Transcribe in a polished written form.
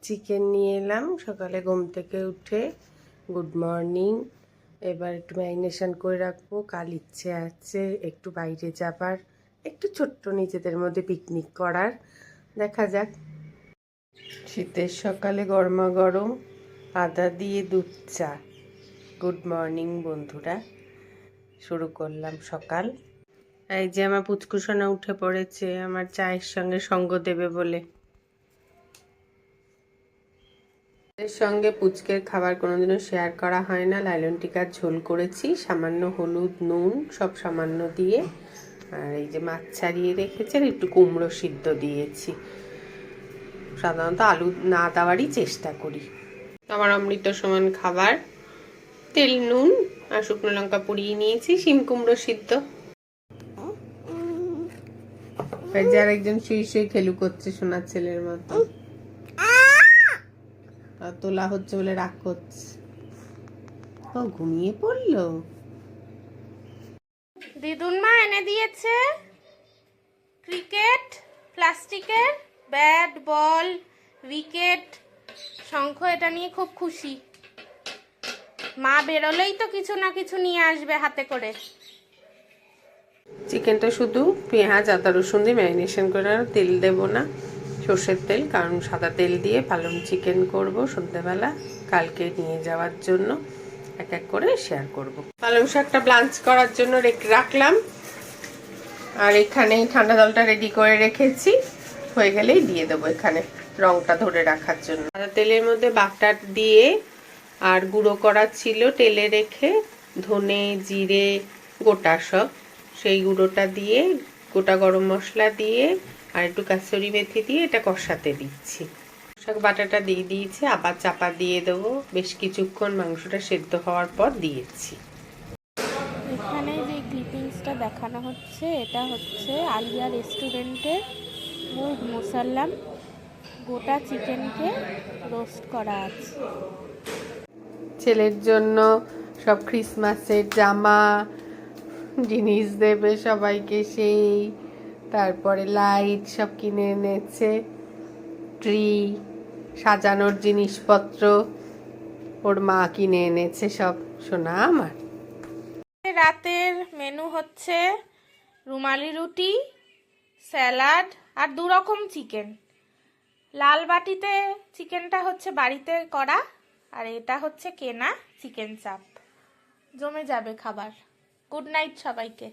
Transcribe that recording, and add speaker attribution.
Speaker 1: Chicken নিয়ে এলাম সকালে ঘুম থেকে উঠে। Good morning. এবার একটু ম্যারিনেশন করে রাখবো, কাল ইচ্ছে আছে একটু বাইরে যাবার, একটু ছোট্ট নিজেদের মধ্যে পিকনিক করার। দেখা যাক। শীতের সকালে গরমা গরম আদা দিয়ে দুধ চা। গুড মর্নিং বন্ধুরা, শুরু করলাম সকাল। এই যে আমার পুচকুসোনা উঠে পড়েছে আমার চায়ের সঙ্গে সঙ্গ দেবে বলে। এর সঙ্গে পুচকের খাবার কোনোদিনও শেয়ার করা হয় না। লাইলন টিকার ঝোল করেছি, সামান্য হলুদ নুন সব সামান্য দিয়ে। আর এই যে মাছ ছাড়িয়ে রেখেছি, আর একটু কুমড়ো সিদ্ধ দিয়েছি। সাধারণত আলু না দেওয়ারই চেষ্টা করি। আমার অমৃত সমান খাবার, তেল নুন আর শুকনো লঙ্কা পুড়িয়ে নিয়েছি, শিম কুমড়ো সিদ্ধ। যার একজন শুয়ে শুয়ে খেলু করছে সোনার ছেলের মতো, তোলা হচ্ছে বলে রাগ করছে। ও ঘুমিয়ে পড়লো।
Speaker 2: দিদুন মা এনে দিয়েছে ক্রিকেট, প্লাস্টিকের ব্যাট, বল, উইকেট, শঙ্খ। এটা নিয়ে খুব খুশি। মা বেরোলেই তো কিছু না কিছু নিয়ে আসবে হাতে করে।
Speaker 1: চিকেনটা শুধু পেঁয়াজ আদা রসুন দিয়ে ম্যারিনেশন করে, আর তেল দেবো না, সর্ষের তেল, কারণ সাদা তেল দিয়ে পালং চিকেন করব সন্ধ্যেবেলা কালকে নিয়ে যাওয়ার জন্য। এক এক করে শেয়ার করব। পালং শাকটা ব্লাঞ্চ করার জন্য রাখলাম, আর এখানে ঠান্ডা জলটা রেডি করে রেখেছি, হয়ে গেলেই দিয়ে দেবো এখানে রংটা ধরে রাখার জন্য। সাদা তেলের মধ্যে বাটার দিয়ে আর গুঁড়ো করা ছিল তেলে রেখে, ধনে জিরে গোটা সব, সেই গুঁড়োটা দিয়ে গোটা গরম মশলা দিয়ে আর একটু কাসুরি মেথি দিয়ে এটা কষাতে দিচ্ছি। শাক বাটাটা দিয়ে দিয়েছি, আবার চাপা দিয়ে দেবো বেশ কিছুক্ষণ, মাংসটা সেদ্ধ হওয়ার পর দিয়েছি।
Speaker 2: এখানে যে ক্লিপিংসটা দেখানো হচ্ছে এটা হচ্ছে আলিয়া রেস্টুরেন্টের মুগ মুসাল্লাম। গোটা চিকেনকে রোস্ট করা আছে।
Speaker 1: ছেলের জন্য সব ক্রিসমাসের জামা জিনিস দেবে সবাইকে, সেই তারপরে লাইট সব কিনে এনেছে, ট্রি সাজানোর জিনিসপত্র ওর মা কিনে এনেছে সব। শোনা আমার
Speaker 2: রাতের মেনু হচ্ছে রুমালি রুটি, স্যালাড আর 2 রকম চিকেন। লাল বাটিতে চিকেনটা হচ্ছে বাড়িতে করা, আর এটা হচ্ছে কেনা চিকেন চাপ। জমে যাবে খাবার। গুড নাইট সবাইকে।